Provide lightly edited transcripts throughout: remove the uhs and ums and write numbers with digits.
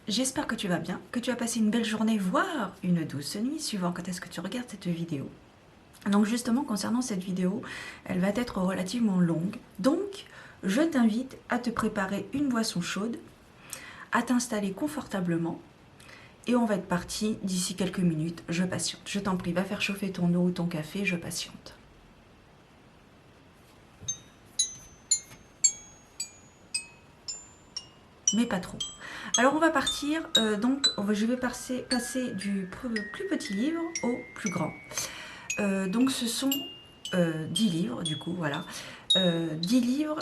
J'espère que tu vas bien, que tu as passé une belle journée, voire une douce nuit, suivant quand est-ce que tu regardes cette vidéo. Donc justement, concernant cette vidéo, elle va être relativement longue. Donc, je t'invite à te préparer une boisson chaude, à t'installer confortablement, et on va être parti d'ici quelques minutes. Je patiente. Je t'en prie, va faire chauffer ton eau ou ton café, je patiente. Mais pas trop. Alors on va partir, je vais passer du plus petit livre au plus grand. Donc ce sont 10 livres, du coup, voilà. 10 livres,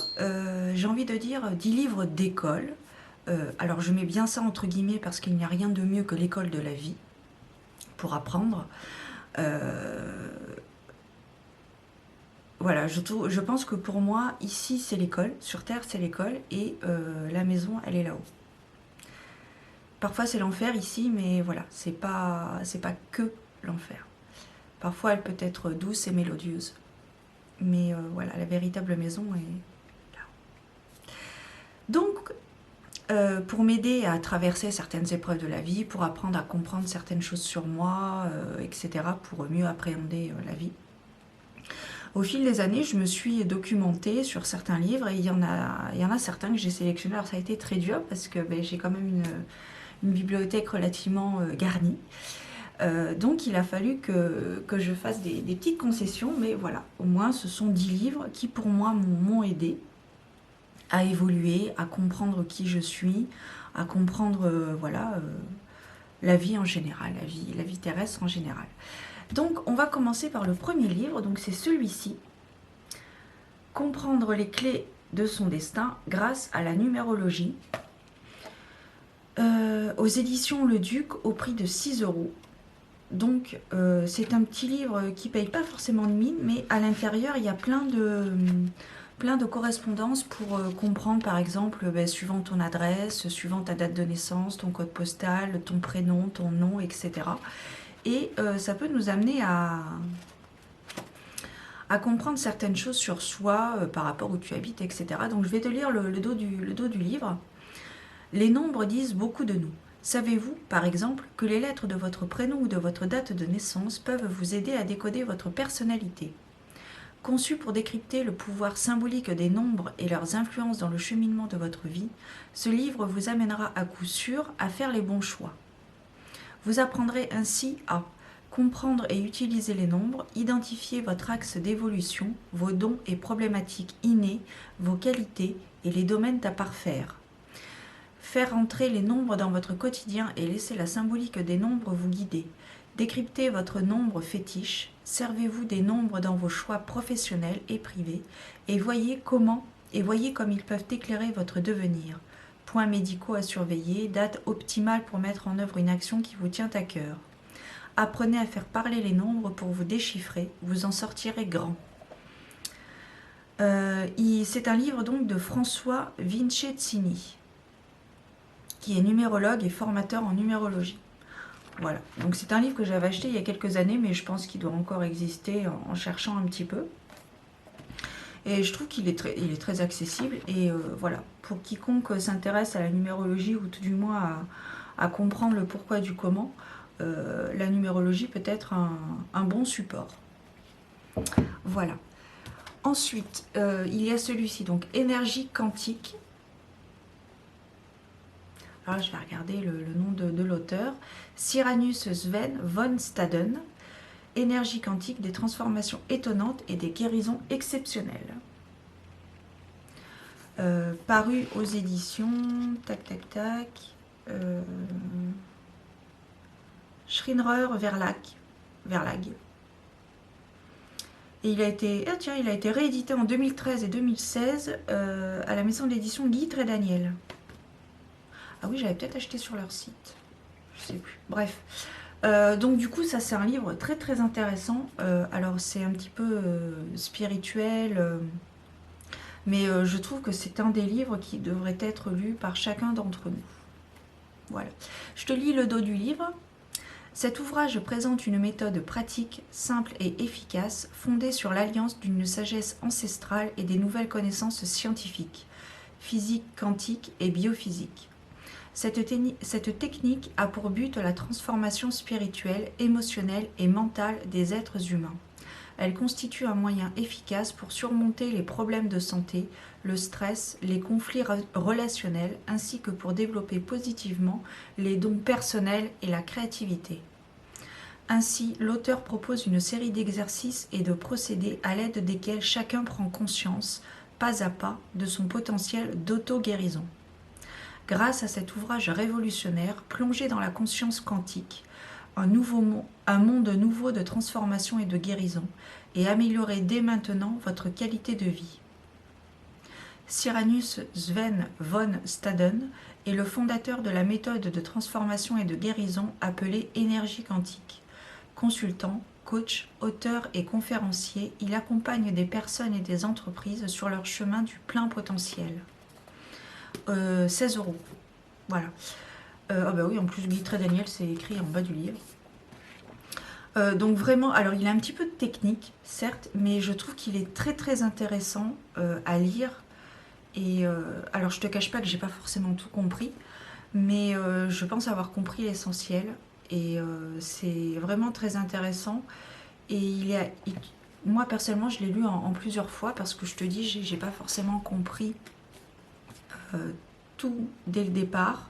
j'ai envie de dire 10 livres d'école. Alors je mets bien ça entre guillemets parce qu'il n'y a rien de mieux que l'école de la vie pour apprendre. Euh, voilà, je pense que pour moi, ici c'est l'école, sur Terre c'est l'école, et la maison elle est là-haut. Parfois c'est l'enfer ici, mais voilà, c'est pas que l'enfer. Parfois elle peut être douce et mélodieuse. Mais voilà, la véritable maison est là. Donc, pour m'aider à traverser certaines épreuves de la vie, pour apprendre à comprendre certaines choses sur moi, etc., pour mieux appréhender la vie. Au fil des années, je me suis documentée sur certains livres et il y en a certains que j'ai sélectionnés. Alors ça a été très dur parce que j'ai quand même une bibliothèque relativement garnie. Donc il a fallu que je fasse des petites concessions, mais voilà, au moins ce sont 10 livres qui pour moi m'ont aidé à évoluer, à comprendre qui je suis, à comprendre la vie en général, la vie terrestre en général. Donc on va commencer par le premier livre, donc c'est celui-ci, Comprendre les clés de son destin grâce à la numérologie, aux éditions Le Duc au prix de 6 €. Donc c'est un petit livre qui paye pas forcément de mine, mais à l'intérieur il y a plein de correspondances pour comprendre par exemple suivant ton adresse, suivant ta date de naissance, ton code postal, ton prénom, ton nom, etc. Et ça peut nous amener à comprendre certaines choses sur soi par rapport où tu habites, etc. Donc je vais te lire le dos du livre. Les nombres disent beaucoup de nous. Savez-vous, par exemple, que les lettres de votre prénom ou de votre date de naissance peuvent vous aider à décoder votre personnalité ? Conçu pour décrypter le pouvoir symbolique des nombres et leurs influences dans le cheminement de votre vie, ce livre vous amènera à coup sûr à faire les bons choix. Vous apprendrez ainsi à comprendre et utiliser les nombres, identifier votre axe d'évolution, vos dons et problématiques innés, vos qualités et les domaines à parfaire. Faire entrer les nombres dans votre quotidien et laisser la symbolique des nombres vous guider. Décryptez votre nombre fétiche, servez-vous des nombres dans vos choix professionnels et privés et voyez comme ils peuvent éclairer votre devenir. Points médicaux à surveiller, date optimale pour mettre en œuvre une action qui vous tient à cœur. Apprenez à faire parler les nombres pour vous déchiffrer, vous en sortirez grand. C'est un livre donc de François Vincezzini, qui est numérologue et formateur en numérologie. Voilà, donc c'est un livre que j'avais acheté il y a quelques années, mais je pense qu'il doit encore exister en cherchant un petit peu. Et je trouve qu'il est très accessible. Et voilà, pour quiconque s'intéresse à la numérologie, ou tout du moins à comprendre le pourquoi du comment, la numérologie peut être un bon support. Voilà. Ensuite, il y a celui-ci, donc Énergie quantique. Alors je vais regarder le nom de l'auteur. Cyrannus Sven von Staden. Énergie quantique, des transformations étonnantes et des guérisons exceptionnelles. Paru aux éditions Schreiner Verlag. Et il a été réédité en 2013 et 2016 à la maison d'édition Guîtres et Daniel. Ah oui, j'avais peut-être acheté sur leur site. Je sais plus. Bref. Donc du coup, ça c'est un livre très très intéressant. Alors c'est un petit peu spirituel, mais je trouve que c'est un des livres qui devrait être lu par chacun d'entre nous. Voilà. Je te lis le dos du livre. Cet ouvrage présente une méthode pratique, simple et efficace, fondée sur l'alliance d'une sagesse ancestrale et des nouvelles connaissances scientifiques, physique quantique et biophysique. Cette technique a pour but la transformation spirituelle, émotionnelle et mentale des êtres humains. Elle constitue un moyen efficace pour surmonter les problèmes de santé, le stress, les conflits relationnels, ainsi que pour développer positivement les dons personnels et la créativité. Ainsi, l'auteur propose une série d'exercices et de procédés à l'aide desquels chacun prend conscience, pas à pas, de son potentiel d'auto-guérison. Grâce à cet ouvrage révolutionnaire, plongé dans la conscience quantique, un monde nouveau de transformation et de guérison, et améliorez dès maintenant votre qualité de vie. Cyrannus Sven von Staden est le fondateur de la méthode de transformation et de guérison appelée énergie quantique. Consultant, coach, auteur et conférencier, il accompagne des personnes et des entreprises sur leur chemin du plein potentiel. 16 €. Voilà. Ah bah oui, en plus Guy Daniel, c'est écrit en bas du livre. Donc vraiment, alors il a un petit peu de technique, certes, mais je trouve qu'il est très très intéressant à lire. Et alors je te cache pas que j'ai pas forcément tout compris, mais je pense avoir compris l'essentiel. Et c'est vraiment très intéressant. Et moi personnellement, je l'ai lu en plusieurs fois parce que je te dis, j'ai pas forcément compris tout dès le départ.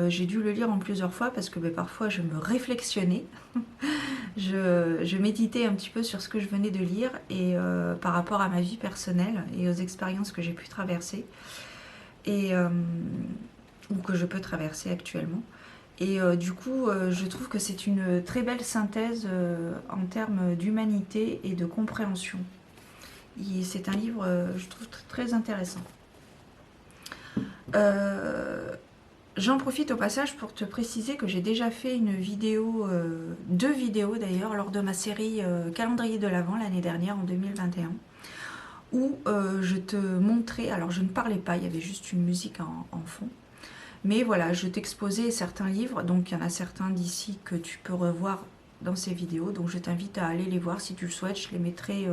J'ai dû le lire en plusieurs fois parce que parfois je me réflexionnais, je méditais un petit peu sur ce que je venais de lire et par rapport à ma vie personnelle et aux expériences que j'ai pu traverser et, ou que je peux traverser actuellement. Et du coup, je trouve que c'est une très belle synthèse en termes d'humanité et de compréhension. C'est un livre, je trouve, très intéressant. J'en profite au passage pour te préciser que j'ai déjà fait une vidéo, 2 vidéos d'ailleurs, lors de ma série Calendrier de l'Avent l'année dernière, en 2021, où je te montrais, alors je ne parlais pas, il y avait juste une musique en fond, mais voilà, je t'exposais certains livres, donc il y en a certains d'ici que tu peux revoir dans ces vidéos, donc je t'invite à aller les voir si tu le souhaites, je les mettrai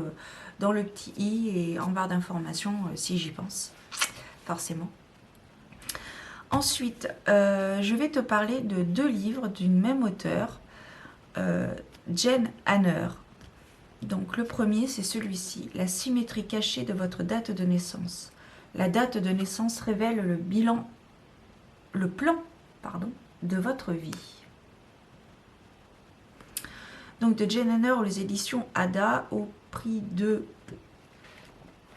dans le petit i et en barre d'informations si j'y pense, forcément. Ensuite, je vais te parler de 2 livres d'une même auteure, Jane Hanner. Donc le premier, c'est celui-ci, La symétrie cachée de votre date de naissance. La date de naissance révèle le plan de votre vie. Donc de Jane Hanner aux éditions Ada, au prix de...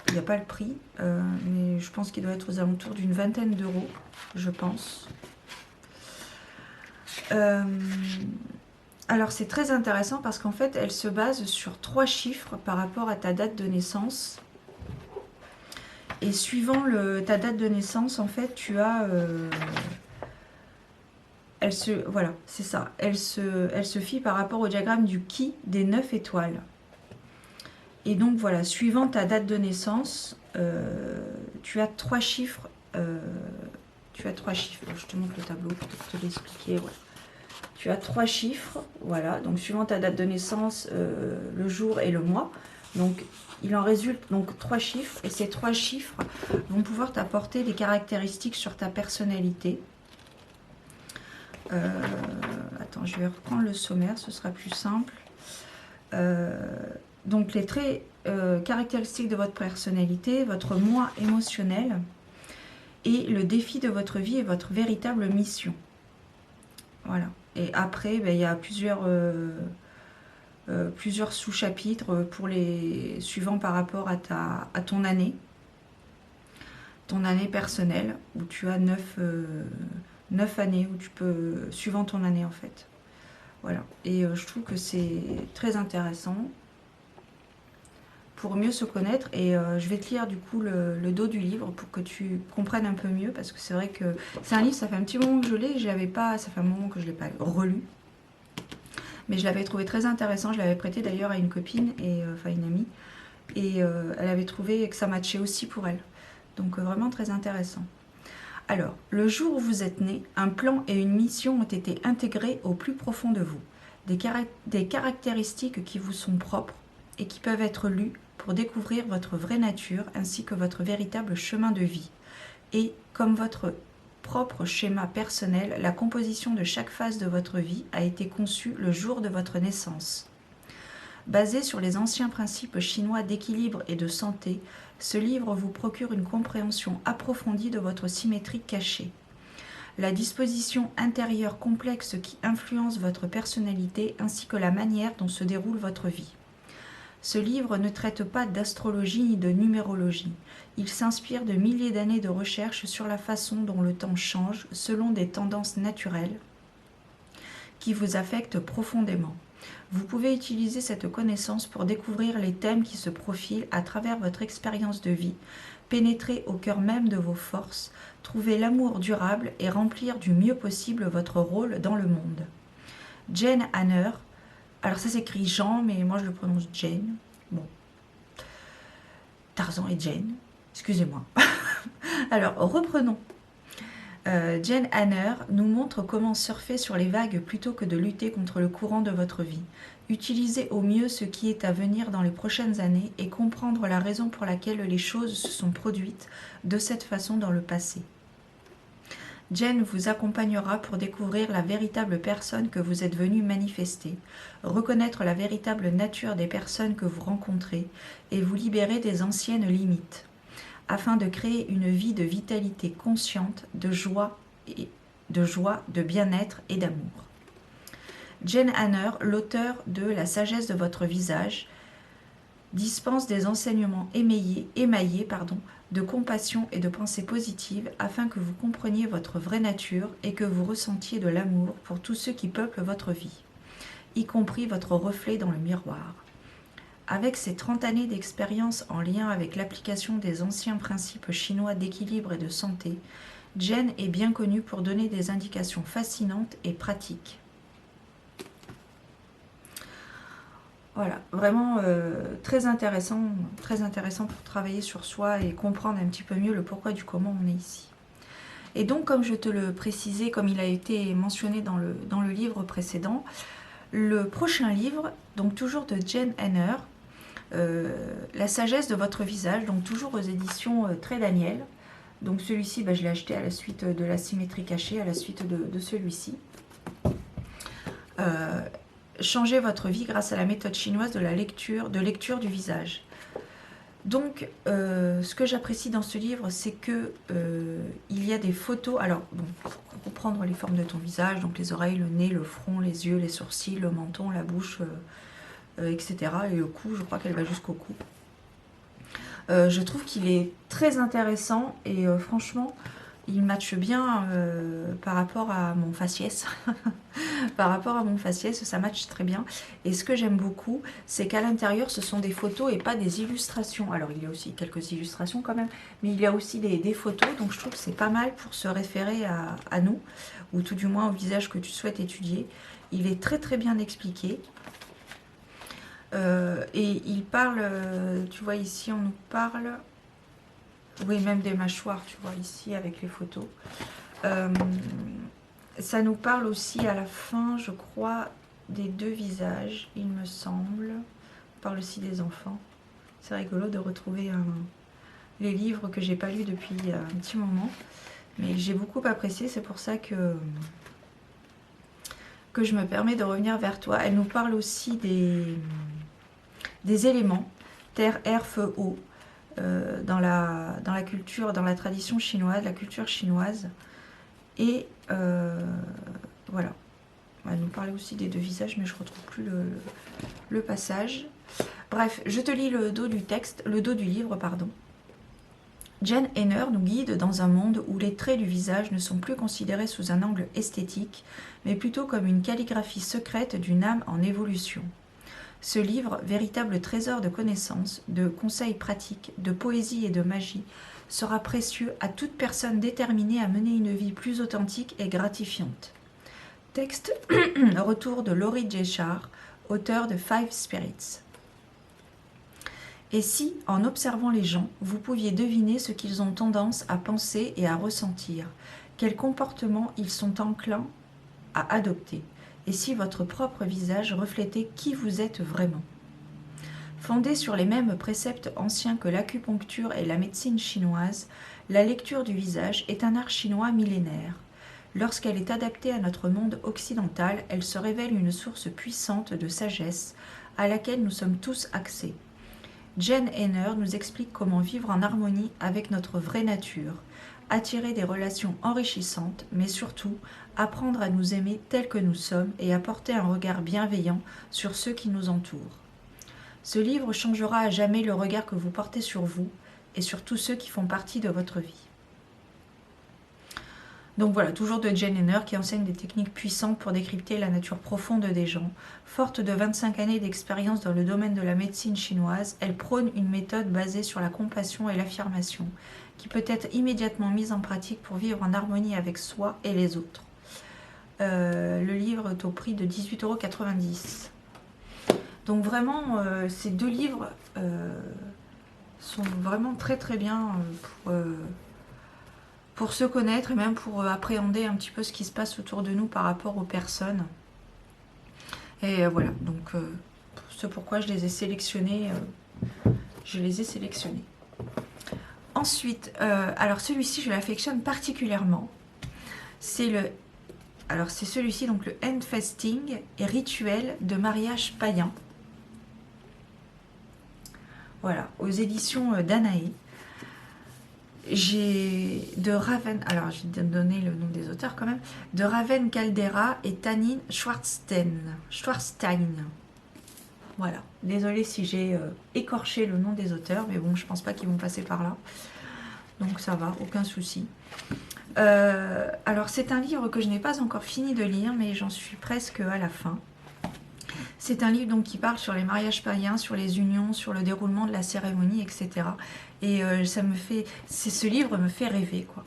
Il n'y a pas le prix, mais je pense qu'il doit être aux alentours d'une 20aine €, je pense. Alors c'est très intéressant parce qu'en fait, elle se base sur 3 chiffres par rapport à ta date de naissance. Et suivant ta date de naissance, en fait, tu as... voilà, c'est ça. Elle se fie par rapport au diagramme du Ki des 9 étoiles. Et donc voilà, suivant ta date de naissance, tu as 3 chiffres. Je te montre le tableau pour te l'expliquer. Ouais. Tu as 3 chiffres, voilà. Donc suivant ta date de naissance, le jour et le mois. Donc il en résulte donc 3 chiffres. Et ces 3 chiffres vont pouvoir t'apporter des caractéristiques sur ta personnalité. Attends, je vais reprendre le sommaire, ce sera plus simple. Donc les traits caractéristiques de votre personnalité, votre moi émotionnel et le défi de votre vie et votre véritable mission. Voilà. Et après, il y a plusieurs sous-chapitres pour les suivants par rapport à ton année personnelle, où tu as 9 années, où tu peux, suivant ton année en fait. Voilà. Et je trouve que c'est très intéressant pour mieux se connaître. Et je vais te lire du coup le dos du livre pour que tu comprennes un peu mieux, parce que c'est vrai que c'est un livre, ça fait un petit moment que je l'ai, ça fait un moment que je ne l'ai pas relu. Mais je l'avais trouvé très intéressant, je l'avais prêté d'ailleurs à une copine, enfin une amie, et elle avait trouvé que ça matchait aussi pour elle. Donc vraiment très intéressant. Alors, le jour où vous êtes né, un plan et une mission ont été intégrés au plus profond de vous. Des caractéristiques qui vous sont propres et qui peuvent être lues pour découvrir votre vraie nature ainsi que votre véritable chemin de vie. Et comme votre propre schéma personnel, la composition de chaque phase de votre vie a été conçue le jour de votre naissance. Basé sur les anciens principes chinois d'équilibre et de santé, ce livre vous procure une compréhension approfondie de votre symétrie cachée. La disposition intérieure complexe qui influence votre personnalité ainsi que la manière dont se déroule votre vie. Ce livre ne traite pas d'astrologie ni de numérologie. Il s'inspire de milliers d'années de recherche sur la façon dont le temps change selon des tendances naturelles qui vous affectent profondément. Vous pouvez utiliser cette connaissance pour découvrir les thèmes qui se profilent à travers votre expérience de vie, pénétrer au cœur même de vos forces, trouver l'amour durable et remplir du mieux possible votre rôle dans le monde. Jane Hanner, alors ça s'écrit Jean, mais moi je le prononce Jane. Bon, Tarzan et Jane, excusez-moi. Alors reprenons. Jane Hanner nous montre comment surfer sur les vagues plutôt que de lutter contre le courant de votre vie. Utilisez au mieux ce qui est à venir dans les prochaines années et comprendre la raison pour laquelle les choses se sont produites de cette façon dans le passé. Jane vous accompagnera pour découvrir la véritable personne que vous êtes venu manifester, reconnaître la véritable nature des personnes que vous rencontrez et vous libérer des anciennes limites, afin de créer une vie de vitalité consciente, de joie, de bien-être et d'amour. Jane Hanner, l'auteur de La sagesse de votre visage, dispense des enseignements émaillés de compassion et de pensée positive afin que vous compreniez votre vraie nature et que vous ressentiez de l'amour pour tous ceux qui peuplent votre vie, y compris votre reflet dans le miroir. Avec ses 30 années d'expérience en lien avec l'application des anciens principes chinois d'équilibre et de santé, Jane est bien connue pour donner des indications fascinantes et pratiques. Voilà, vraiment très intéressant pour travailler sur soi et comprendre un petit peu mieux le pourquoi du comment on est ici. Et donc, comme je te le précisais, comme il a été mentionné dans le livre précédent, le prochain livre, donc toujours de Jane Hanner, La sagesse de votre visage, donc toujours aux éditions Très Daniel. Donc celui-ci, je l'ai acheté à la suite de La symétrie cachée, à la suite de celui-ci. Changez votre vie grâce à la méthode chinoise de lecture du visage. Donc, ce que j'apprécie dans ce livre, c'est que il y a des photos. Alors, bon, pour comprendre les formes de ton visage, donc les oreilles, le nez, le front, les yeux, les sourcils, le menton, la bouche, etc. Et le cou, je crois qu'elle va jusqu'au cou. Je trouve qu'il est très intéressant et franchement, il matche bien par rapport à mon faciès. Par rapport à mon faciès, ça matche très bien. Et ce que j'aime beaucoup, c'est qu'à l'intérieur, ce sont des photos et pas des illustrations. Alors, il y a aussi quelques illustrations quand même, mais il y a aussi des photos. Donc, je trouve que c'est pas mal pour se référer à nous, ou tout du moins au visage que tu souhaites étudier. Il est très très bien expliqué. Et il parle, tu vois ici, on nous parle... Oui, même des mâchoires, tu vois, ici, avec les photos. Ça nous parle aussi à la fin, je crois, des deux visages, il me semble. On parle aussi des enfants. C'est rigolo de retrouver les livres que j'ai pas lus depuis un petit moment. Mais j'ai beaucoup apprécié, c'est pour ça que je me permets de revenir vers toi. Elle nous parle aussi des éléments, terre, air, feu, eau. Dans la culture, dans la tradition chinoise, la culture chinoise. Et voilà. Elle nous parlait aussi des deux visages, mais je ne retrouve plus le passage. Bref, je te lis le dos du texte, le dos du livre, pardon. Jane Hanner nous guide dans un monde où les traits du visage ne sont plus considérés sous un angle esthétique, mais plutôt comme une calligraphie secrète d'une âme en évolution. Ce livre, véritable trésor de connaissances, de conseils pratiques, de poésie et de magie, sera précieux à toute personne déterminée à mener une vie plus authentique et gratifiante. Texte retour de Laurie Jeshar, auteur de Five Spirits. Et si, en observant les gens, vous pouviez deviner ce qu'ils ont tendance à penser et à ressentir, quels comportements ils sont enclins à adopter, et si votre propre visage reflétait qui vous êtes vraiment. Fondée sur les mêmes préceptes anciens que l'acupuncture et la médecine chinoise, la lecture du visage est un art chinois millénaire. Lorsqu'elle est adaptée à notre monde occidental, elle se révèle une source puissante de sagesse à laquelle nous sommes tous accès. Jane Hainer nous explique comment vivre en harmonie avec notre vraie nature, attirer des relations enrichissantes, mais surtout apprendre à nous aimer tels que nous sommes et à porter un regard bienveillant sur ceux qui nous entourent. Ce livre changera à jamais le regard que vous portez sur vous et sur tous ceux qui font partie de votre vie. Donc voilà, toujours de Jane Hainer qui enseigne des techniques puissantes pour décrypter la nature profonde des gens. Forte de 25 années d'expérience dans le domaine de la médecine chinoise, elle prône une méthode basée sur la compassion et l'affirmation, qui peut être immédiatement mise en pratique pour vivre en harmonie avec soi et les autres. Le livre est au prix de 18,90 €. Donc vraiment, ces deux livres sont vraiment très très bien pour se connaître et même pour appréhender un petit peu ce qui se passe autour de nous par rapport aux personnes. Et voilà, donc c'est pourquoi je les ai sélectionnés. Ensuite, alors celui-ci, je l'affectionne particulièrement. C'est celui-ci, donc le Handfasting et rituel de mariage païen. Voilà, aux éditions Danaé. J'ai de Raven, alors je vais donner le nom des auteurs quand même, de Raven Caldera et Tanin Schwarzstein. Voilà, désolée si j'ai écorché le nom des auteurs, mais bon, je pense pas qu'ils vont passer par là. Donc ça va, aucun souci. Alors c'est un livre que je n'ai pas encore fini de lire, mais j'en suis presque à la fin. C'est un livre donc qui parle sur les mariages païens, sur les unions, sur le déroulement de la cérémonie, etc. Et ce livre me fait rêver, quoi.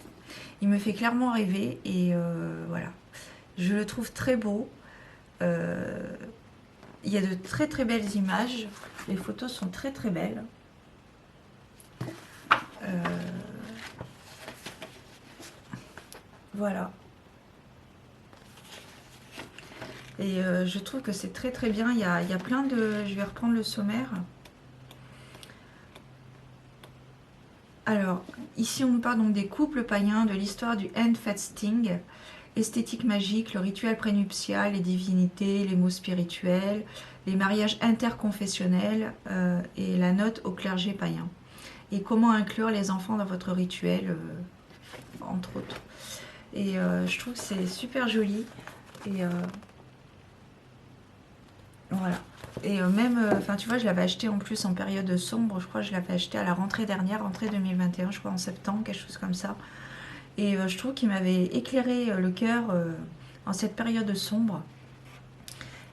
Il me fait clairement rêver et voilà. Je le trouve très beau. Il y a de très très belles images. Les photos sont très très belles. Voilà. Et je trouve que c'est très très bien. Il y a plein de... Je vais reprendre le sommaire. Alors, ici on nous parle donc des couples païens, de l'histoire du handfasting, esthétique magique, le rituel prénuptial, les divinités, les mots spirituels, les mariages interconfessionnels et la note au clergé païen. Et comment inclure les enfants dans votre rituel, entre autres. Et je trouve que c'est super joli. Et voilà. Et enfin tu vois, je l'avais acheté en plus en période sombre. Je crois que je l'avais acheté à la rentrée dernière, rentrée 2021, je crois en septembre, quelque chose comme ça. Et je trouve qu'il m'avait éclairé le cœur en cette période sombre.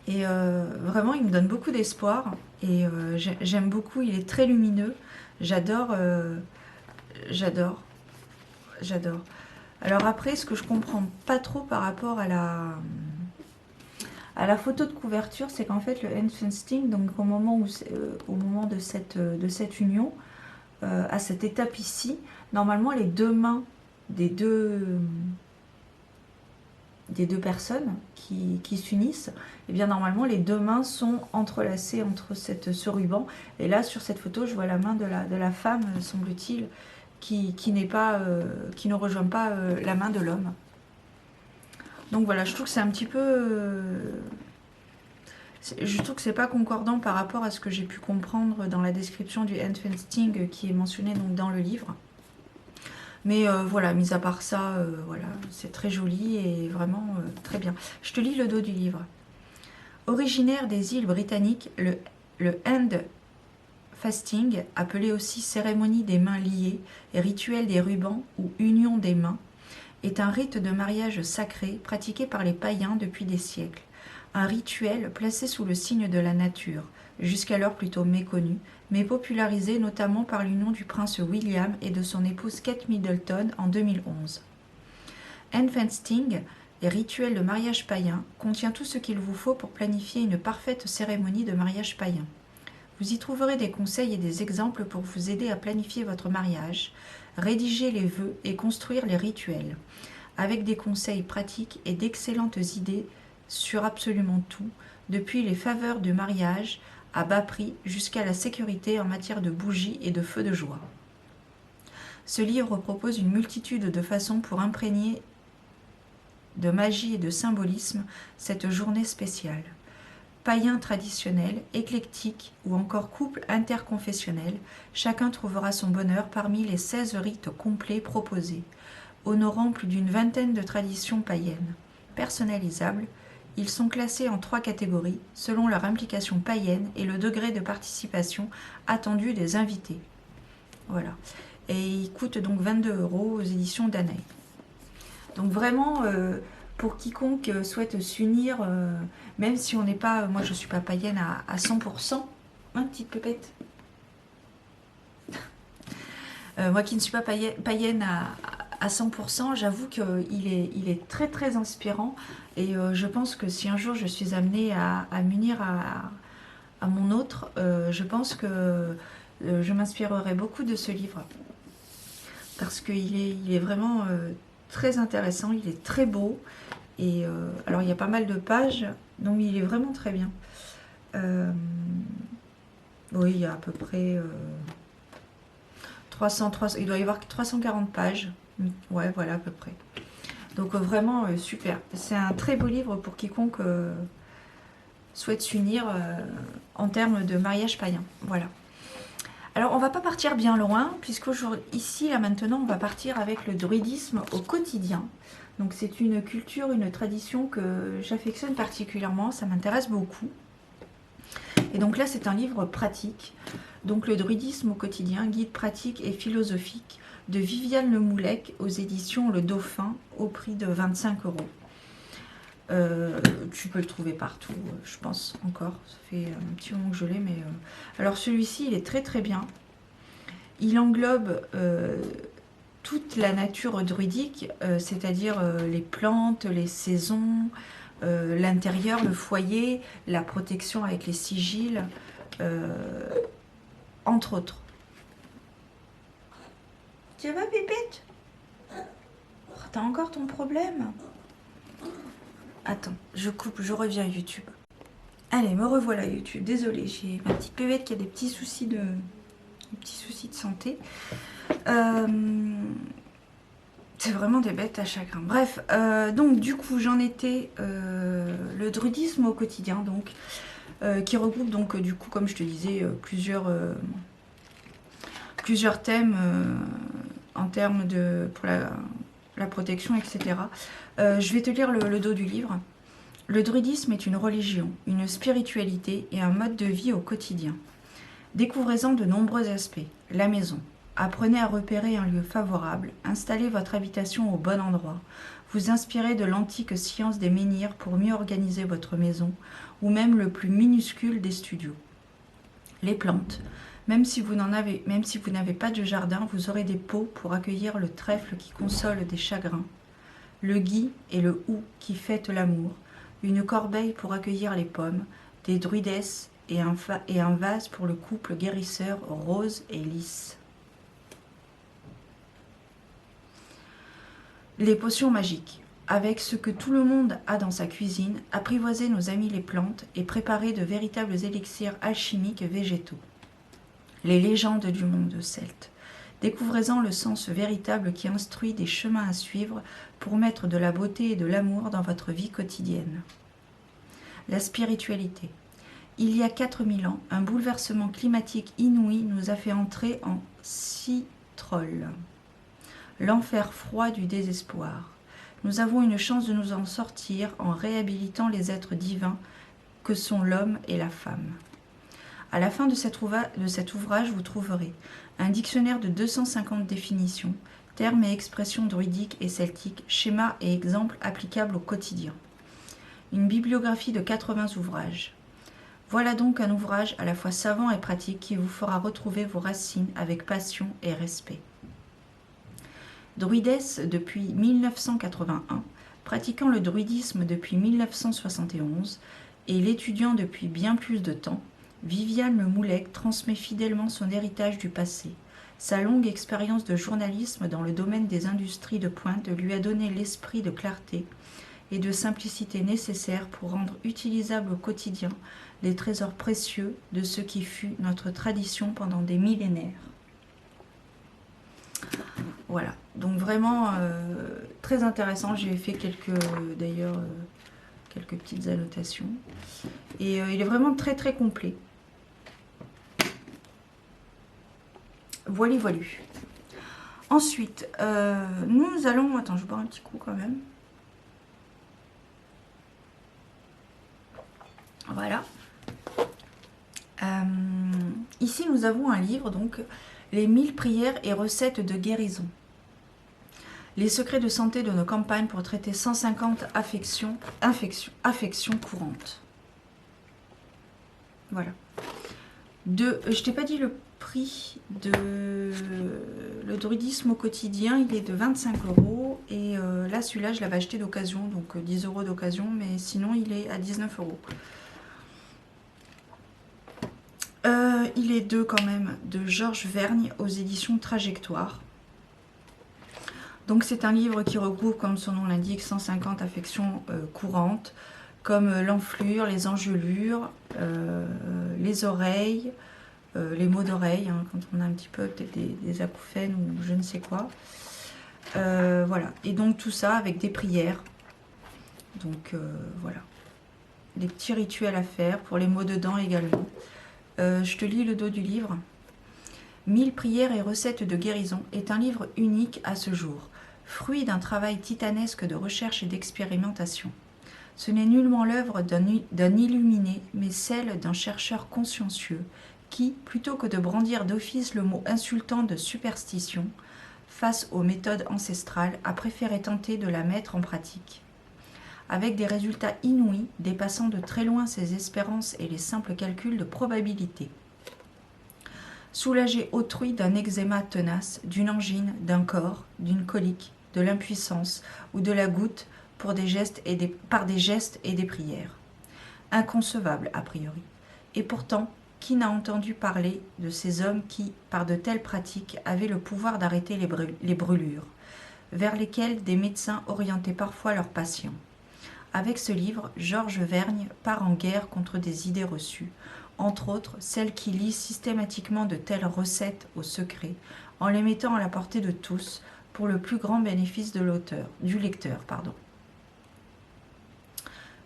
Et vraiment, il me donne beaucoup d'espoir. Et j'aime beaucoup, il est très lumineux. J'adore. Alors après, ce que je comprends pas trop par rapport à la photo de couverture, c'est qu'en fait le handfasting, donc au moment de cette union, à cette étape ici, normalement les deux mains des deux personnes qui s'unissent, et bien normalement les deux mains sont entrelacées entre ce ruban. Et là sur cette photo, je vois la main de la femme, semble-t-il, qui ne rejoint pas la main de l'homme. Donc voilà, je trouve que c'est un petit peu... je trouve que c'est pas concordant par rapport à ce que j'ai pu comprendre dans la description du handfasting qui est mentionné donc dans le livre. Mais voilà, mis à part ça, voilà, c'est très joli et vraiment très bien. Je te lis le dos du livre. Originaire des îles britanniques, le handfasting, appelé aussi cérémonie des mains liées, rituel des rubans ou union des mains, est un rite de mariage sacré pratiqué par les païens depuis des siècles. Un rituel placé sous le signe de la nature, jusqu'alors plutôt méconnu, mais popularisé notamment par l'union du prince William et de son épouse Kate Middleton en 2011. Handfasting, les rituels de mariage païen, contient tout ce qu'il vous faut pour planifier une parfaite cérémonie de mariage païen. Vous y trouverez des conseils et des exemples pour vous aider à planifier votre mariage, rédiger les vœux et construire les rituels, avec des conseils pratiques et d'excellentes idées sur absolument tout, depuis les faveurs du mariage à bas prix jusqu'à la sécurité en matière de bougies et de feux de joie. Ce livre propose une multitude de façons pour imprégner de magie et de symbolisme cette journée spéciale. Païens traditionnels, éclectiques ou encore couples interconfessionnels, chacun trouvera son bonheur parmi les 16 rites complets proposés, honorant plus d'une vingtaine de traditions païennes. Personnalisables, ils sont classés en 3 catégories selon leur implication païenne et le degré de participation attendu des invités. Voilà. Et il coûte donc 22 € aux éditions Danaï. Donc vraiment, pour quiconque souhaite s'unir, même si on n'est pas, moi je ne suis pas païenne à 100%, hein, petite pépette. Moi qui ne suis pas païenne à 100%, j'avoue qu'il est très très inspirant et je pense que si un jour je suis amenée à m'unir à mon autre, je pense que je m'inspirerai beaucoup de ce livre parce qu'il est vraiment très intéressant, il est très beau et alors il y a pas mal de pages, donc il est vraiment très bien. Oui, il y a à peu près 300, il doit y avoir 340 pages. Ouais, voilà à peu près. Donc vraiment super. C'est un très beau livre pour quiconque souhaite s'unir en termes de mariage païen. Voilà. Alors on va pas partir bien loin, puisqu'ici, là maintenant, on va partir avec le druidisme au quotidien. Donc c'est une culture, une tradition que j'affectionne particulièrement, ça m'intéresse beaucoup. Et donc là c'est un livre pratique. Donc le druidisme au quotidien, guide pratique et philosophique de Viviane Lemoulec aux éditions Le Dauphin au prix de 25 €. Tu peux le trouver partout, je pense encore. Ça fait un petit moment que je l'ai, mais... Alors celui-ci, il est très très bien. Il englobe toute la nature druidique, c'est-à-dire les plantes, les saisons, l'intérieur, le foyer, la protection avec les sigils, entre autres. Tu vas, Pépette? Oh, t'as encore ton problème? Attends, je coupe, je reviens à YouTube. Allez, me revoilà YouTube. Désolée, j'ai ma petite Pépette qui a des petits soucis de santé. C'est vraiment des bêtes à chagrin. Bref, donc du coup, j'en étais le druidisme au quotidien, donc qui regroupe donc du coup, comme je te disais, plusieurs thèmes en termes de pour la protection, etc. Je vais te lire le dos du livre. Le druidisme est une religion, une spiritualité et un mode de vie au quotidien. Découvrez-en de nombreux aspects. La maison. Apprenez à repérer un lieu favorable, installez votre habitation au bon endroit, vous inspirez de l'antique science des menhirs pour mieux organiser votre maison, ou même le plus minuscule des studios. Les plantes. Même si vous n'avez pas de jardin, vous aurez des pots pour accueillir le trèfle qui console des chagrins, le gui et le hou qui fêtent l'amour, une corbeille pour accueillir les pommes, des druidesses et un vase pour le couple guérisseur Rose et Lys. Les potions magiques. Avec ce que tout le monde a dans sa cuisine, apprivoisez nos amis les plantes et préparez de véritables élixirs alchimiques végétaux. Les légendes du monde celte. Découvrez-en le sens véritable qui instruit des chemins à suivre pour mettre de la beauté et de l'amour dans votre vie quotidienne. La spiritualité. Il y a 4000 ans, un bouleversement climatique inouï nous a fait entrer en Citrol, l'enfer froid du désespoir. Nous avons une chance de nous en sortir en réhabilitant les êtres divins que sont l'homme et la femme. À la fin de cet ouvrage, vous trouverez un dictionnaire de 250 définitions, termes et expressions druidiques et celtiques, schémas et exemples applicables au quotidien. Une bibliographie de 80 ouvrages. Voilà donc un ouvrage à la fois savant et pratique qui vous fera retrouver vos racines avec passion et respect. Druidesse depuis 1981, pratiquant le druidisme depuis 1971 et l'étudiant depuis bien plus de temps, Viviane Lemoulec transmet fidèlement son héritage du passé. Sa longue expérience de journalisme dans le domaine des industries de pointe lui a donné l'esprit de clarté et de simplicité nécessaires pour rendre utilisables au quotidien les trésors précieux de ce qui fut notre tradition pendant des millénaires. Voilà, donc vraiment très intéressant. J'ai fait d'ailleurs quelques petites annotations. Et il est vraiment très très complet. Voilà, voilà. Ensuite, nous allons... Attends, je bois un petit coup quand même. Voilà. Ici, nous avons un livre, donc, Les 1000 prières et recettes de guérison. Les secrets de santé de nos campagnes pour traiter 150 affections courantes. Voilà. Je t'ai pas dit le prix de le druidisme au quotidien, il est de 25 €. Et là, celui-là, je l'avais acheté d'occasion, donc 10 € d'occasion, mais sinon, il est à 19 €. Il est quand même de Georges Vergne aux éditions Trajectoire. Donc c'est un livre qui regroupe, comme son nom l'indique, 150 affections courantes, comme l'enflure, les engelures, les oreilles, les maux d'oreille, hein, quand on a un petit peu peut-être des acouphènes ou je ne sais quoi. Voilà, et donc tout ça avec des prières. Donc voilà, des petits rituels à faire pour les maux de dents également. Je te lis le dos du livre. 1000 prières et recettes de guérison est un livre unique à ce jour, fruit d'un travail titanesque de recherche et d'expérimentation. Ce n'est nullement l'œuvre d'un illuminé, mais celle d'un chercheur consciencieux qui, plutôt que de brandir d'office le mot insultant de superstition, face aux méthodes ancestrales, a préféré tenter de la mettre en pratique. Avec des résultats inouïs dépassant de très loin ses espérances et les simples calculs de probabilité. Soulager autrui d'un eczéma tenace, d'une angine, d'un corps, d'une colique, de l'impuissance ou de la goutte par des gestes et des prières. Inconcevable a priori. Et pourtant, qui n'a entendu parler de ces hommes qui, par de telles pratiques, avaient le pouvoir d'arrêter les brûlures, vers lesquelles des médecins orientaient parfois leurs patients. Avec ce livre, Georges Vergne part en guerre contre des idées reçues, entre autres celles qui lient systématiquement de telles recettes au secret, en les mettant à la portée de tous, pour le plus grand bénéfice du lecteur.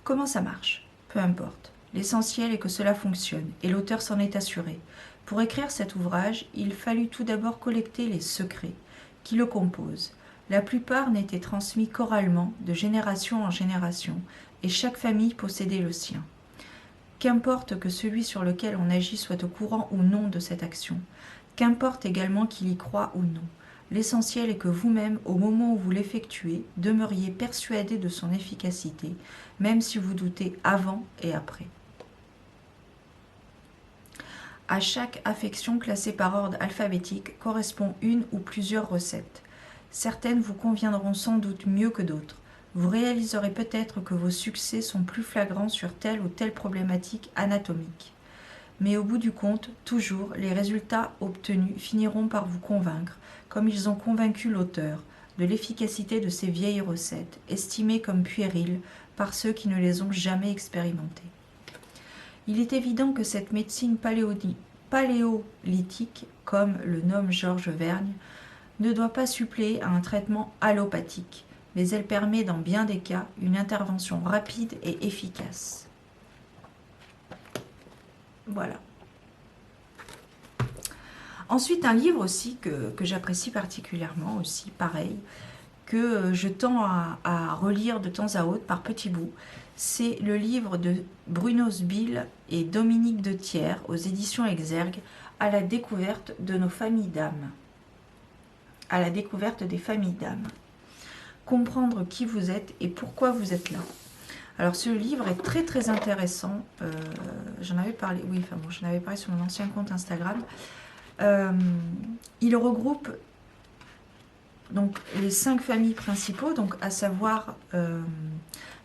Comment ça marche? Peu importe. L'essentiel est que cela fonctionne, et l'auteur s'en est assuré. Pour écrire cet ouvrage, il fallut tout d'abord collecter les secrets qui le composent. La plupart n'étaient transmis qu'oralement, de génération en génération, et chaque famille possédait le sien. Qu'importe que celui sur lequel on agit soit au courant ou non de cette action, qu'importe également qu'il y croit ou non. L'essentiel est que vous-même, au moment où vous l'effectuez, demeuriez persuadé de son efficacité, même si vous doutez avant et après. À chaque affection classée par ordre alphabétique correspond une ou plusieurs recettes. Certaines vous conviendront sans doute mieux que d'autres. Vous réaliserez peut-être que vos succès sont plus flagrants sur telle ou telle problématique anatomique. Mais au bout du compte, toujours, les résultats obtenus finiront par vous convaincre, comme ils ont convaincu l'auteur, de l'efficacité de ces vieilles recettes, estimées comme puériles par ceux qui ne les ont jamais expérimentées. Il est évident que cette médecine paléolithique, comme le nomme Georges Vergne, ne doit pas suppléer à un traitement allopathique, mais elle permet dans bien des cas une intervention rapide et efficace. Voilà. Ensuite, un livre aussi que j'apprécie particulièrement, aussi pareil, que je tends à relire de temps à autre par petits bouts, c'est le livre de Bruno Sbill et Dominique de Thiers aux éditions Exergue, à la découverte de nos familles d'âmes. À la découverte des familles d'âmes. Comprendre qui vous êtes et pourquoi vous êtes là. Alors ce livre est très très intéressant. J'en avais parlé, j'en avais parlé sur mon ancien compte Instagram. Il regroupe donc les 5 familles principaux, donc à savoir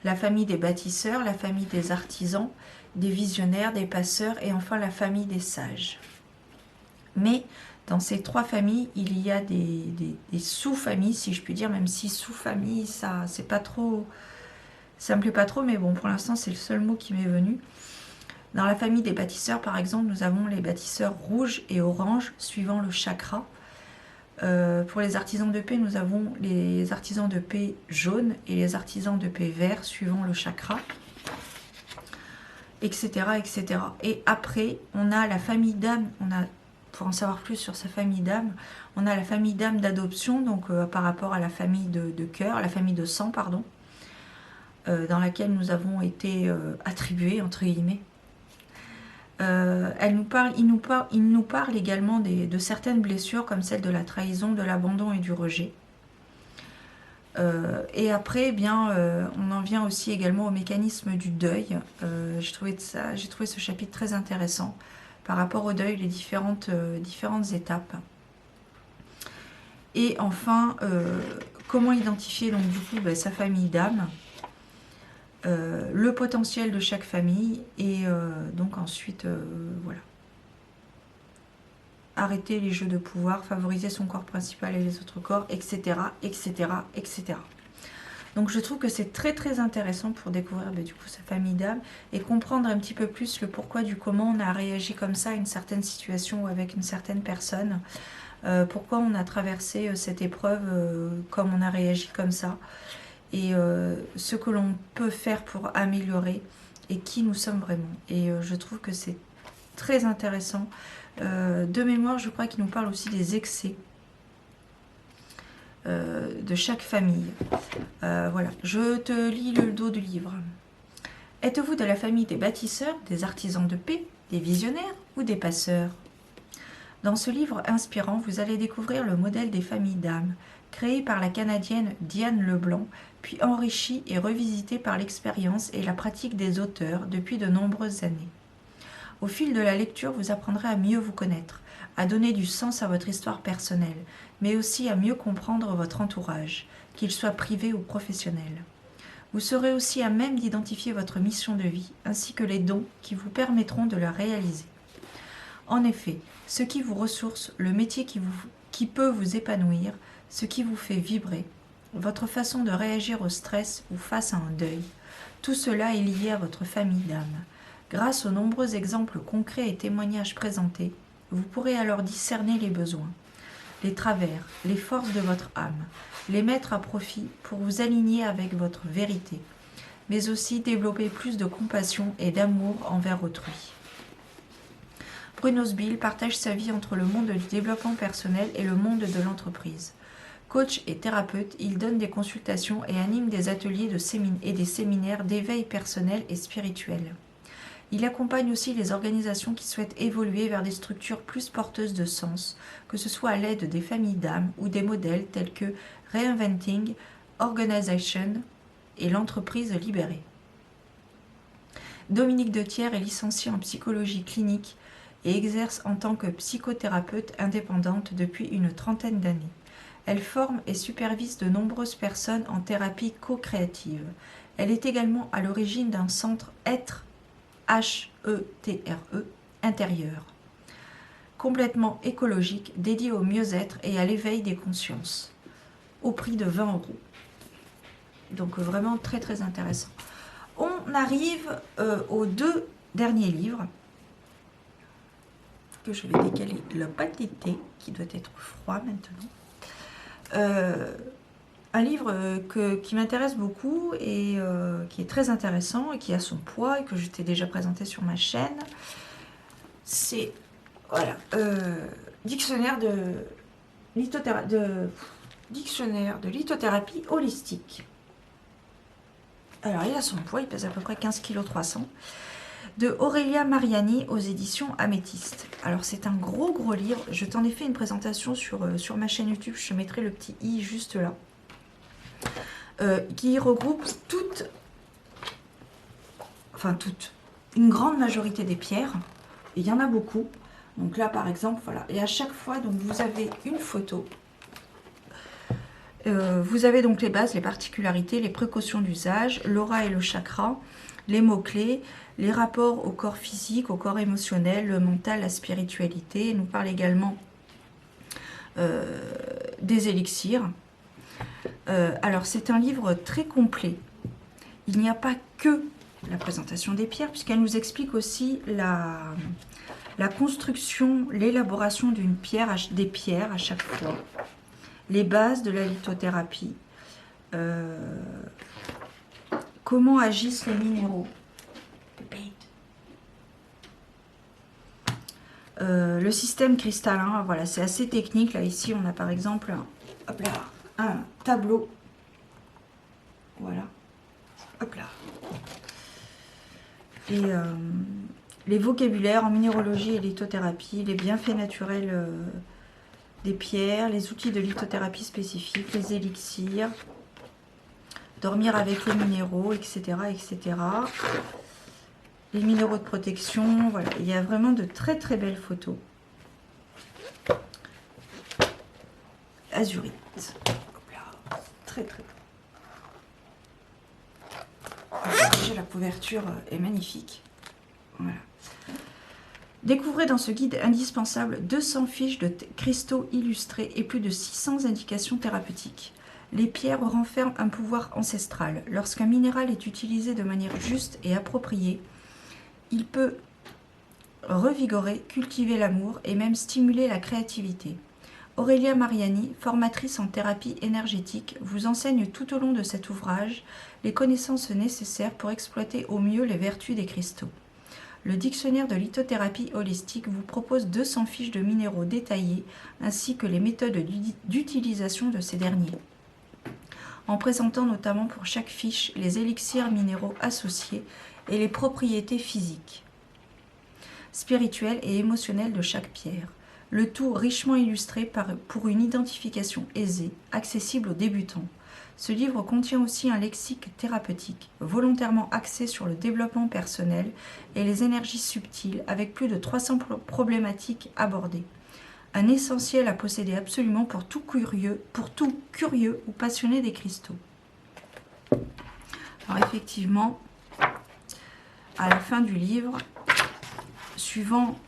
la famille des bâtisseurs, la famille des artisans, des visionnaires, des passeurs et enfin la famille des sages. Mais dans ces 3 familles, il y a des sous-familles, si je puis dire, même si sous-famille, ça c'est pas trop Ça me plaît pas trop, mais bon, pour l'instant, c'est le seul mot qui m'est venu. Dans la famille des bâtisseurs, par exemple, nous avons les bâtisseurs rouges et oranges, suivant le chakra. Pour les artisans de paix, nous avons les artisans de paix jaunes et les artisans de paix verts, suivant le chakra, etc., etc. Et après, on a la famille d'âmes. Pour en savoir plus sur sa famille d'âmes, on a la famille d'âmes d'adoption, donc par rapport à la famille de cœur, la famille de sang, pardon, dans laquelle nous avons été attribués, entre guillemets. Il nous parle également de certaines blessures comme celle de la trahison, de l'abandon et du rejet. Et après, on en vient aussi également au mécanisme du deuil. J'ai trouvé ce chapitre très intéressant par rapport au deuil, les différentes étapes. Et enfin, comment identifier donc du coup sa famille d'âme, le potentiel de chaque famille, et donc ensuite, voilà. Arrêter les jeux de pouvoir, favoriser son corps principal et les autres corps, etc., etc., etc. Donc je trouve que c'est très très intéressant pour découvrir du coup sa famille d'âme et comprendre un petit peu plus le pourquoi du comment on a réagi comme ça à une certaine situation ou avec une certaine personne. Pourquoi on a traversé cette épreuve comme on a réagi comme ça. Et ce que l'on peut faire pour améliorer et qui nous sommes vraiment. Et je trouve que c'est très intéressant. De mémoire, je crois qu'il nous parle aussi des excès de chaque famille. Voilà, je te lis le dos du livre. Êtes-vous de la famille des bâtisseurs, des artisans de paix, des visionnaires ou des passeurs? Dans ce livre inspirant, vous allez découvrir le modèle des familles d'âmes, créé par la Canadienne Diane Leblanc, puis enrichi et revisité par l'expérience et la pratique des auteurs depuis de nombreuses années. Au fil de la lecture, vous apprendrez à mieux vous connaître, à donner du sens à votre histoire personnelle, mais aussi à mieux comprendre votre entourage, qu'il soit privé ou professionnel. Vous serez aussi à même d'identifier votre mission de vie, ainsi que les dons qui vous permettront de la réaliser. En effet, ce qui vous ressource, le métier qui peut vous épanouir, ce qui vous fait vibrer, votre façon de réagir au stress ou face à un deuil, tout cela est lié à votre famille d'âme. Grâce aux nombreux exemples concrets et témoignages présentés, vous pourrez alors discerner les besoins, les travers, les forces de votre âme, les mettre à profit pour vous aligner avec votre vérité, mais aussi développer plus de compassion et d'amour envers autrui. Bruno Sbill partage sa vie entre le monde du développement personnel et le monde de l'entreprise. Coach et thérapeute, il donne des consultations et anime des ateliers et des séminaires d'éveil personnel et spirituel. Il accompagne aussi les organisations qui souhaitent évoluer vers des structures plus porteuses de sens, que ce soit à l'aide des familles d'âmes ou des modèles tels que Reinventing Organization et l'entreprise libérée. Dominique Dethier est licenciée en psychologie clinique et exerce en tant que psychothérapeute indépendante depuis une trentaine d'années. Elle forme et supervise de nombreuses personnes en thérapie co-créative. Elle est également à l'origine d'un centre Être, H-E-T-R-E, intérieur, complètement écologique, dédié au mieux-être et à l'éveil des consciences, au prix de 20 €. Donc vraiment très très intéressant. On arrive aux deux derniers livres, que je vais décaler le thé qui doit être froid maintenant. Un livre qui m'intéresse beaucoup et qui est très intéressant et qui a son poids et que je t'ai déjà présenté sur ma chaîne. C'est dictionnaire de lithothérapie holistique. Alors il a son poids, il pèse à peu près 15,3 kg. De Aurélia Mariani aux éditions Améthyste. Alors c'est un gros livre, je t'en ai fait une présentation sur ma chaîne YouTube, je te mettrai le petit i juste là, qui regroupe une grande majorité des pierres, et il y en a beaucoup. Donc là par exemple, voilà, et à chaque fois donc vous avez une photo. Vous avez donc les bases, les particularités, les précautions d'usage, l'aura et le chakra, les mots-clés, les rapports au corps physique, au corps émotionnel, le mental, la spiritualité. Il nous parle également des élixirs. Alors c'est un livre très complet il n'y a pas que la présentation des pierres, puisqu'elle nous explique aussi la construction, l'élaboration des pierres à chaque fois, les bases de la lithothérapie, comment agissent les minéraux, le système cristallin. Voilà, c'est assez technique. Là, ici, on a par exemple hop là, un tableau. Voilà. Hop là. Et les vocabulaires en minéralogie et lithothérapie, les bienfaits naturels des pierres, les outils de lithothérapie spécifiques, les élixirs, dormir avec les minéraux, etc., etc. Les minéraux de protection, voilà. Il y a vraiment de très très belles photos. Azurite. Hop là. Très très beau. Déjà la couverture est magnifique. Voilà. Découvrez dans ce guide indispensable 200 fiches de cristaux illustrés et plus de 600 indications thérapeutiques. Les pierres renferment un pouvoir ancestral. Lorsqu'un minéral est utilisé de manière juste et appropriée, il peut revigorer, cultiver l'amour et même stimuler la créativité. Aurélia Mariani, formatrice en thérapie énergétique, vous enseigne tout au long de cet ouvrage les connaissances nécessaires pour exploiter au mieux les vertus des cristaux. Le dictionnaire de lithothérapie holistique vous propose 200 fiches de minéraux détaillées ainsi que les méthodes d'utilisation de ces derniers, en présentant notamment pour chaque fiche les élixirs minéraux associés et les propriétés physiques, spirituelles et émotionnelles de chaque pierre. Le tout richement illustré pour une identification aisée, accessible aux débutants. Ce livre contient aussi un lexique thérapeutique, volontairement axé sur le développement personnel et les énergies subtiles, avec plus de 300 problématiques abordées. Un essentiel à posséder absolument pour tout curieux ou passionné des cristaux. Alors effectivement, à la fin du livre, suivant...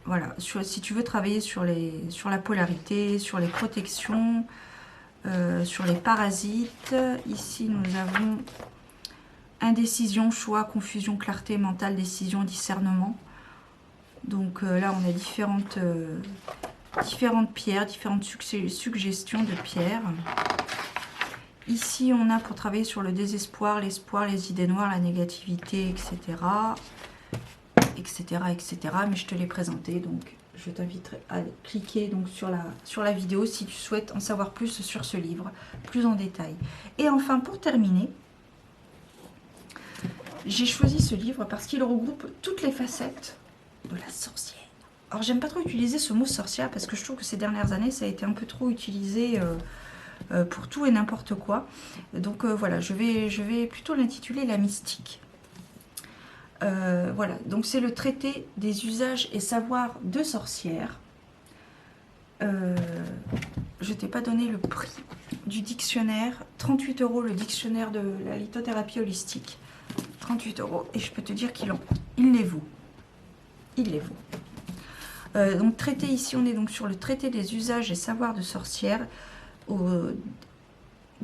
voilà, si tu veux travailler sur la polarité, sur les protections, sur les parasites, ici nous avons indécision, choix, confusion, clarté mentale, décision, discernement. Donc là on a différentes pierres, différentes suggestions de pierres. Ici on a pour travailler sur le désespoir, l'espoir, les idées noires, la négativité, etc. etc. Mais je te l'ai présenté, donc je t'inviterai à cliquer donc sur la vidéo si tu souhaites en savoir plus sur ce livre, plus en détail. Et enfin, pour terminer, j'ai choisi ce livre parce qu'il regroupe toutes les facettes de la sorcière. Alors j'aime pas trop utiliser ce mot sorcière parce que je trouve que ces dernières années ça a été un peu trop utilisé pour tout et n'importe quoi. Donc voilà, je vais plutôt l'intituler la mystique. Voilà, donc c'est le traité des usages et savoirs de sorcières. Je t'ai pas donné le prix du dictionnaire. 38 € le dictionnaire de la lithothérapie holistique. 38 € et je peux te dire il les vaut. Il les vaut. Donc traité ici, on est donc sur le traité des usages et savoirs de sorcières,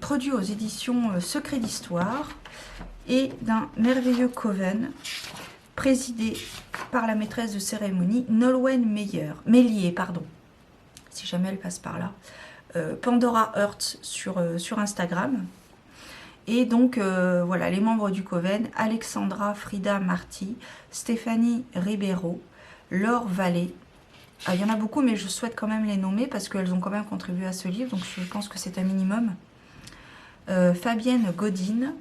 produit aux éditions Secret d'Histoire, et d'un merveilleux coven présidé par la maîtresse de cérémonie Nolwenn Mélier, si jamais elle passe par là, Pandora Hearts sur Instagram. Et donc voilà, les membres du coven: Alexandra Frida Marty, Stéphanie Ribeiro, Laure Vallée. Ah, il y en a beaucoup, mais je souhaite quand même les nommer parce qu'elles ont quand même contribué à ce livre, donc je pense que c'est un minimum. Fabienne Godine,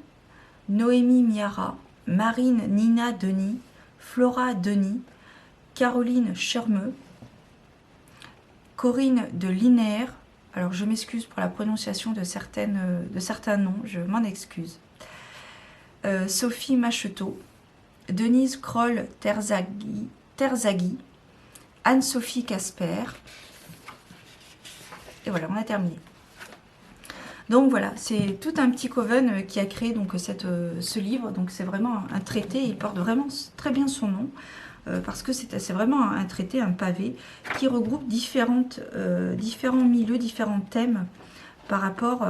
Noémie Miara, Marine Nina Denis, Flora Denis, Caroline Chermeux, Corinne de Linéaire. Alors je m'excuse pour la prononciation de certains noms, je m'en excuse. Sophie Macheteau, Denise Kroll-Terzaghi, Anne-Sophie Casper. Et voilà, on a terminé. Donc voilà, c'est tout un petit coven qui a créé donc ce livre. Donc c'est vraiment un traité, il porte vraiment très bien son nom, parce que c'est vraiment un traité, un pavé, qui regroupe différents milieux, différents thèmes par rapport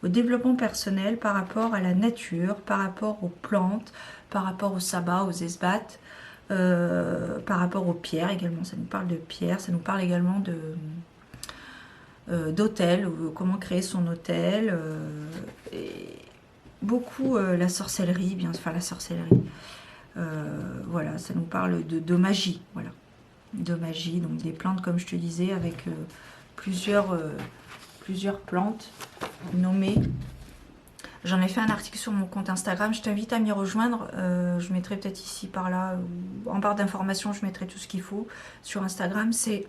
au développement personnel, par rapport à la nature, par rapport aux plantes, par rapport au sabbat, aux esbats, par rapport aux pierres également. Ça nous parle de pierres, ça nous parle également de d'hôtel, comment créer son hôtel, et beaucoup la sorcellerie, bien, enfin la sorcellerie. Voilà, ça nous parle de magie, voilà, de magie, donc des plantes comme je te disais, avec plusieurs plantes nommées. J'en ai fait un article sur mon compte Instagram, je t'invite à m'y rejoindre, je mettrai peut-être ici par là, en barre d'informations, je mettrai tout ce qu'il faut sur Instagram, c'est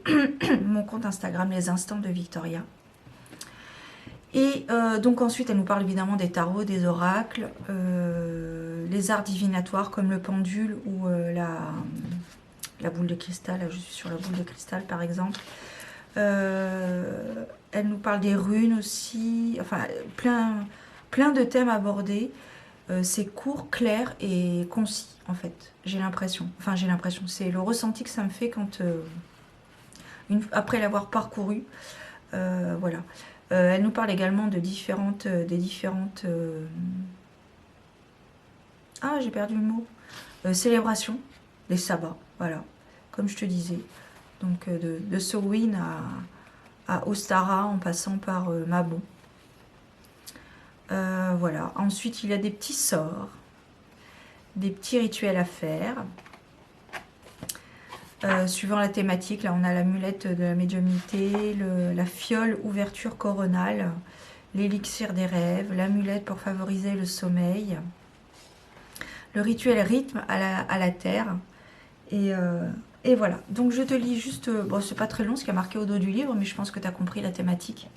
mon compte Instagram, les instants de Victoria. Et donc ensuite, elle nous parle évidemment des tarots, des oracles, les arts divinatoires comme le pendule ou la boule de cristal. Là, je suis sur la boule de cristal par exemple. Elle nous parle des runes aussi, enfin plein de thèmes abordés. C'est court, clair et concis en fait. J'ai l'impression, c'est le ressenti que ça me fait quand après l'avoir parcouru. Voilà. Elle nous parle également de différentes... Ah, j'ai perdu le mot. Célébrations, les sabbats, voilà, comme je te disais. Donc de Samhain à Ostara, en passant par Mabon. Voilà. Ensuite, il y a des petits sorts, des petits rituels à faire. Suivant la thématique, là on a l'amulette de la médiumnité, la fiole ouverture coronale, l'élixir des rêves, l'amulette pour favoriser le sommeil, le rituel rythme à la terre, et voilà. Donc je te lis juste, bon c'est pas très long ce qui a marqué au dos du livre, mais je pense que tu as compris la thématique.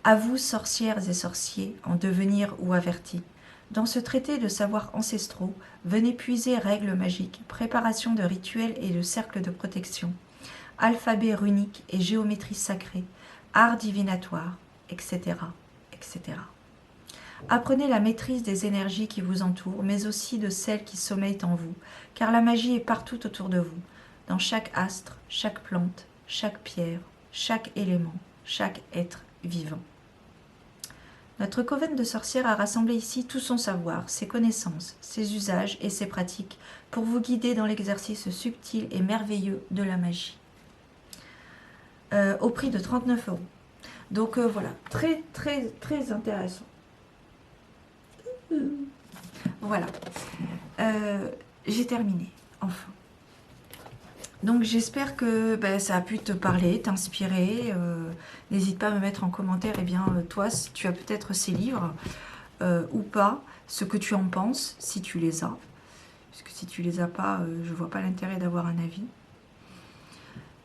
À vous, sorcières et sorciers, en devenir ou avertis, dans ce traité de savoirs ancestraux, venez puiser règles magiques, préparation de rituels et de cercles de protection, alphabet runique et géométrie sacrée, art divinatoire, etc., etc. Apprenez la maîtrise des énergies qui vous entourent, mais aussi de celles qui sommeillent en vous, car la magie est partout autour de vous, dans chaque astre, chaque plante, chaque pierre, chaque élément, chaque être vivant. Notre coven de sorcières a rassemblé ici tout son savoir, ses connaissances, ses usages et ses pratiques pour vous guider dans l'exercice subtil et merveilleux de la magie. Au prix de 39 €. Donc voilà, très très très intéressant. Voilà, j'ai terminé, enfin. Donc j'espère que ça a pu te parler, t'inspirer. N'hésite pas à me mettre en commentaire, toi, si tu as peut-être ces livres ou pas, ce que tu en penses, si tu les as. Parce que si tu les as pas, je vois pas l'intérêt d'avoir un avis.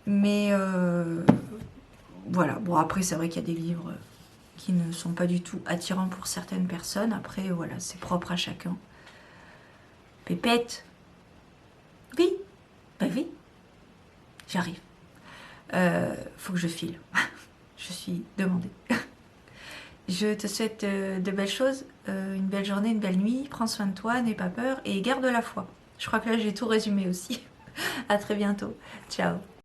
Mais voilà, bon après c'est vrai qu'il y a des livres qui ne sont pas du tout attirants pour certaines personnes. Après voilà, c'est propre à chacun. Pépette. Oui, oui. J'arrive. Faut que je file. Je suis demandée. Je te souhaite de belles choses, une belle journée, une belle nuit. Prends soin de toi, n'aie pas peur et garde la foi. Je crois que là, j'ai tout résumé aussi. À très bientôt. Ciao.